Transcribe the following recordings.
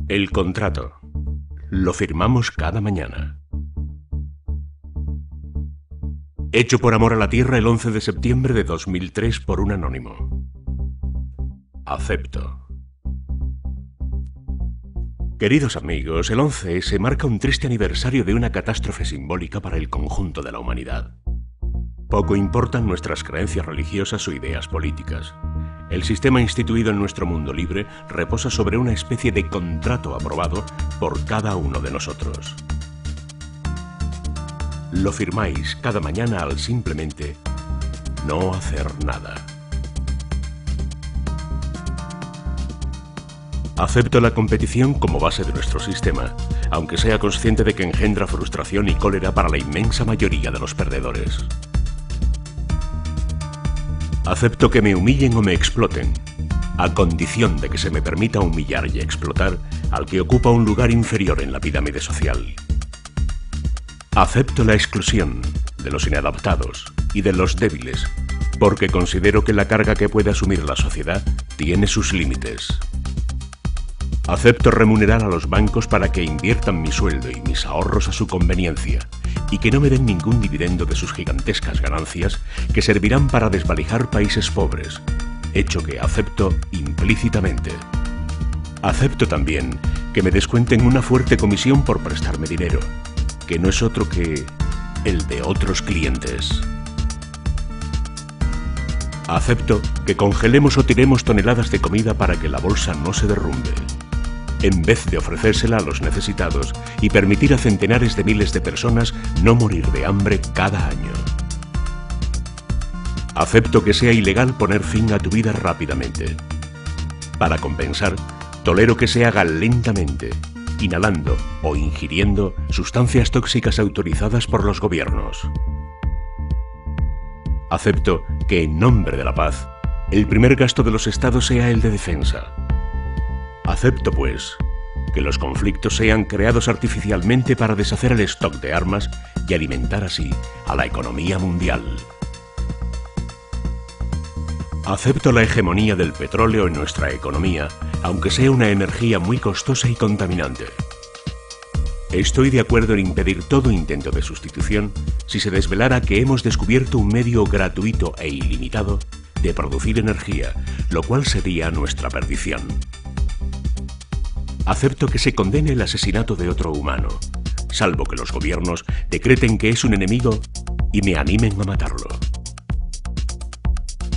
El contrato. Lo firmamos cada mañana. Hecho por amor a la tierra el 11 de septiembre de 2003 por un anónimo. Acepto. Queridos amigos, el 11S marca un triste aniversario de una catástrofe simbólica para el conjunto de la humanidad. Poco importan nuestras creencias religiosas o ideas políticas. El sistema instituido en nuestro mundo libre reposa sobre una especie de contrato aprobado por cada uno de nosotros. Lo firmáis cada mañana al simplemente no hacer nada. Acepto la competición como base de nuestro sistema, aunque sea consciente de que engendra frustración y cólera para la inmensa mayoría de los perdedores. Acepto que me humillen o me exploten, a condición de que se me permita humillar y explotar al que ocupa un lugar inferior en la pirámide social. Acepto la exclusión de los inadaptados y de los débiles, porque considero que la carga que puede asumir la sociedad tiene sus límites. Acepto remunerar a los bancos para que inviertan mi sueldo y mis ahorros a su conveniencia y que no me den ningún dividendo de sus gigantescas ganancias que servirán para desvalijar países pobres, hecho que acepto implícitamente. Acepto también que me descuenten una fuerte comisión por prestarme dinero, que no es otro que el de otros clientes. Acepto que congelemos o tiremos toneladas de comida para que la bolsa no se derrumbe, en vez de ofrecérsela a los necesitados y permitir a centenares de miles de personas no morir de hambre cada año. Acepto que sea ilegal poner fin a tu vida rápidamente. Para compensar, tolero que se haga lentamente, inhalando o ingiriendo sustancias tóxicas autorizadas por los gobiernos. Acepto que, en nombre de la paz, el primer gasto de los estados sea el de defensa. Acepto, pues, que los conflictos sean creados artificialmente para deshacer el stock de armas y alimentar así a la economía mundial. Acepto la hegemonía del petróleo en nuestra economía, aunque sea una energía muy costosa y contaminante. Estoy de acuerdo en impedir todo intento de sustitución si se desvelara que hemos descubierto un medio gratuito e ilimitado de producir energía, lo cual sería nuestra perdición. Acepto que se condene el asesinato de otro humano, salvo que los gobiernos decreten que es un enemigo y me animen a matarlo.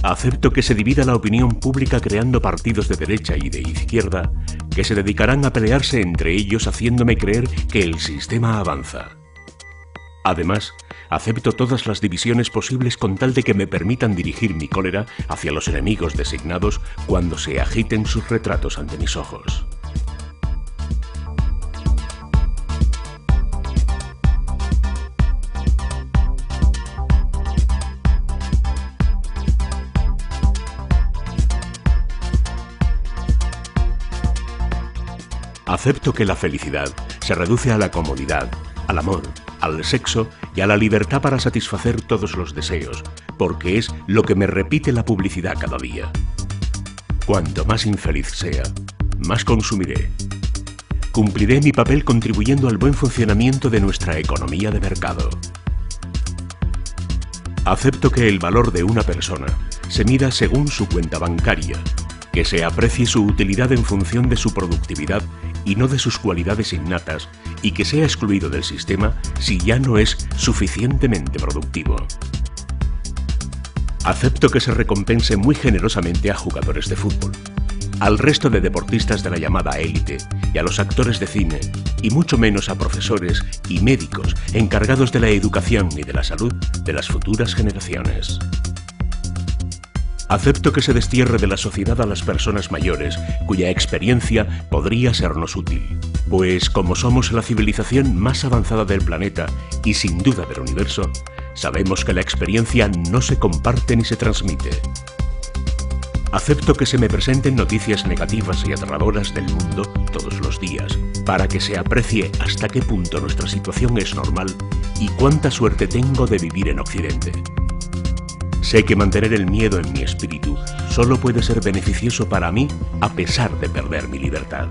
Acepto que se divida la opinión pública creando partidos de derecha y de izquierda que se dedicarán a pelearse entre ellos haciéndome creer que el sistema avanza. Además, acepto todas las divisiones posibles con tal de que me permitan dirigir mi cólera hacia los enemigos designados cuando se agiten sus retratos ante mis ojos. Acepto que la felicidad se reduce a la comodidad, al amor, al sexo y a la libertad para satisfacer todos los deseos, porque es lo que me repite la publicidad cada día. Cuanto más infeliz sea, más consumiré. Cumpliré mi papel contribuyendo al buen funcionamiento de nuestra economía de mercado. Acepto que el valor de una persona se mida según su cuenta bancaria, que se aprecie su utilidad en función de su productividad y no de sus cualidades innatas, y que sea excluido del sistema si ya no es suficientemente productivo. Acepto que se recompense muy generosamente a jugadores de fútbol, al resto de deportistas de la llamada élite y a los actores de cine, y mucho menos a profesores y médicos encargados de la educación y de la salud de las futuras generaciones. Acepto que se destierre de la sociedad a las personas mayores, cuya experiencia podría sernos útil, pues como somos la civilización más avanzada del planeta y sin duda del universo, sabemos que la experiencia no se comparte ni se transmite. Acepto que se me presenten noticias negativas y aterradoras del mundo todos los días, para que se aprecie hasta qué punto nuestra situación es normal y cuánta suerte tengo de vivir en Occidente. Sé que mantener el miedo en mi espíritu solo puede ser beneficioso para mí a pesar de perder mi libertad.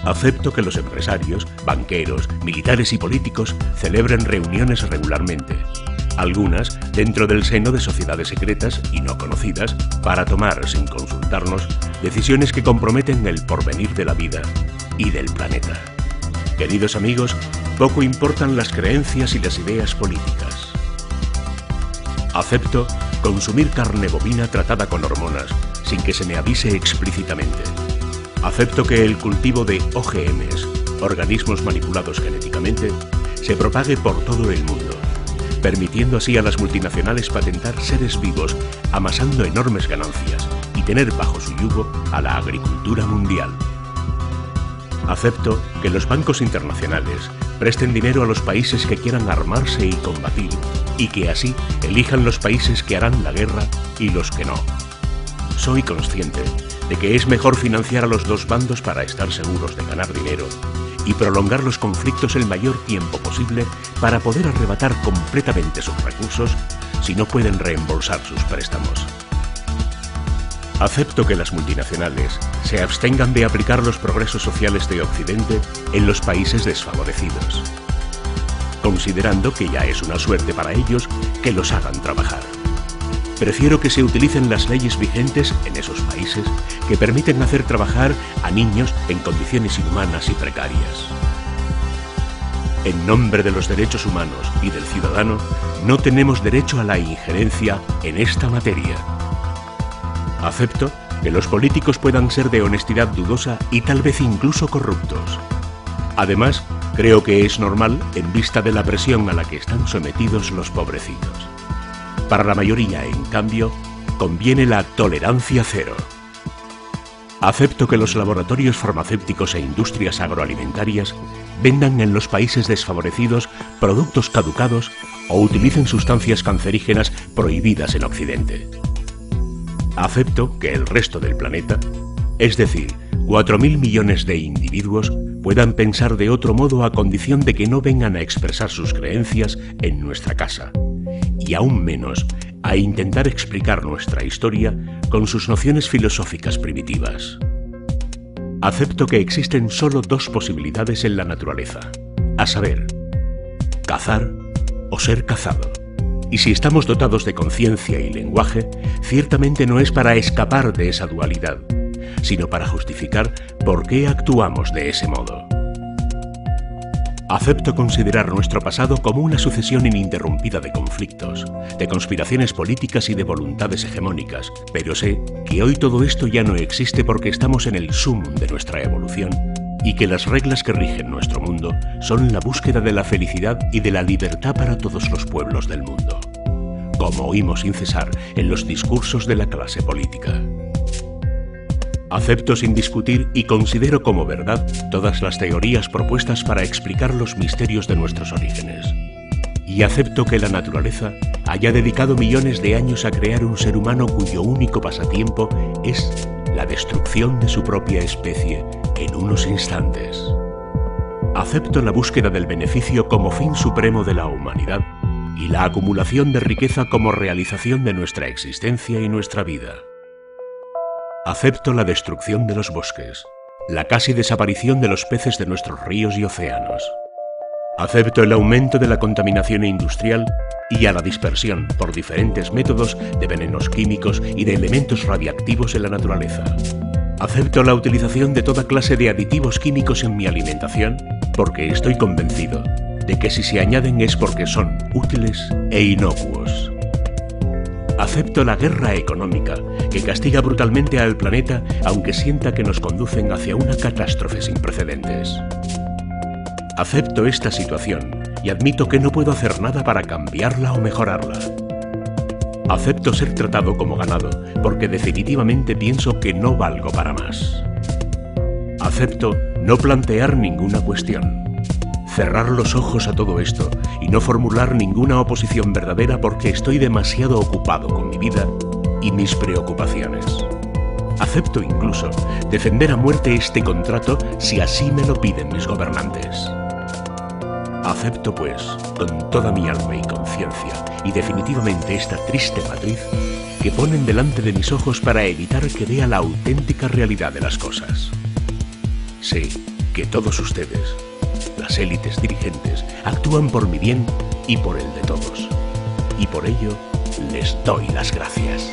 Acepto que los empresarios, banqueros, militares y políticos celebren reuniones regularmente, algunas dentro del seno de sociedades secretas y no conocidas, para tomar, sin consultarnos, decisiones que comprometen el porvenir de la vida y del planeta. Queridos amigos, poco importan las creencias y las ideas políticas. Acepto consumir carne bovina tratada con hormonas, sin que se me avise explícitamente. Acepto que el cultivo de OGMs, organismos manipulados genéticamente, se propague por todo el mundo, permitiendo así a las multinacionales patentar seres vivos, amasando enormes ganancias y tener bajo su yugo a la agricultura mundial. Acepto que los bancos internacionales presten dinero a los países que quieran armarse y combatir, y que así elijan los países que harán la guerra y los que no. Soy consciente de que es mejor financiar a los dos bandos para estar seguros de ganar dinero y prolongar los conflictos el mayor tiempo posible para poder arrebatar completamente sus recursos si no pueden reembolsar sus préstamos. Acepto que las multinacionales se abstengan de aplicar los progresos sociales de Occidente en los países desfavorecidos, considerando que ya es una suerte para ellos que los hagan trabajar. Prefiero que se utilicen las leyes vigentes en esos países que permiten hacer trabajar a niños en condiciones inhumanas y precarias. En nombre de los derechos humanos y del ciudadano, no tenemos derecho a la injerencia en esta materia. Acepto que los políticos puedan ser de honestidad dudosa y tal vez incluso corruptos. Además, creo que es normal en vista de la presión a la que están sometidos los pobrecitos. Para la mayoría, en cambio, conviene la tolerancia cero. Acepto que los laboratorios farmacéuticos e industrias agroalimentarias vendan en los países desfavorecidos productos caducados o utilicen sustancias cancerígenas prohibidas en Occidente. Acepto que el resto del planeta, es decir, 4.000 millones de individuos, puedan pensar de otro modo a condición de que no vengan a expresar sus creencias en nuestra casa, y aún menos a intentar explicar nuestra historia con sus nociones filosóficas primitivas. Acepto que existen solo dos posibilidades en la naturaleza, a saber, cazar o ser cazado. Y si estamos dotados de conciencia y lenguaje, ciertamente no es para escapar de esa dualidad, sino para justificar por qué actuamos de ese modo. Acepto considerar nuestro pasado como una sucesión ininterrumpida de conflictos, de conspiraciones políticas y de voluntades hegemónicas, pero sé que hoy todo esto ya no existe porque estamos en el sumum de nuestra evolución y que las reglas que rigen nuestro mundo son la búsqueda de la felicidad y de la libertad para todos los pueblos del mundo, como oímos sin cesar en los discursos de la clase política. Acepto sin discutir y considero como verdad todas las teorías propuestas para explicar los misterios de nuestros orígenes. Y acepto que la naturaleza haya dedicado millones de años a crear un ser humano cuyo único pasatiempo es la destrucción de su propia especie en unos instantes. Acepto la búsqueda del beneficio como fin supremo de la humanidad y la acumulación de riqueza como realización de nuestra existencia y nuestra vida. Acepto la destrucción de los bosques, la casi desaparición de los peces de nuestros ríos y océanos. Acepto el aumento de la contaminación industrial y a la dispersión por diferentes métodos de venenos químicos y de elementos radiactivos en la naturaleza. Acepto la utilización de toda clase de aditivos químicos en mi alimentación porque estoy convencido de que si se añaden es porque son útiles e inocuos. Acepto la guerra económica que castiga brutalmente al planeta aunque sienta que nos conducen hacia una catástrofe sin precedentes. Acepto esta situación y admito que no puedo hacer nada para cambiarla o mejorarla. Acepto ser tratado como ganado porque definitivamente pienso que no valgo para más. Acepto no plantear ninguna cuestión, cerrar los ojos a todo esto y no formular ninguna oposición verdadera porque estoy demasiado ocupado con mi vida y mis preocupaciones. Acepto incluso defender a muerte este contrato si así me lo piden mis gobernantes. Acepto, pues, con toda mi alma y conciencia, y definitivamente esta triste matriz que ponen delante de mis ojos para evitar que vea la auténtica realidad de las cosas. Sé que todos ustedes, las élites dirigentes, actúan por mi bien y por el de todos. Y por ello, les doy las gracias.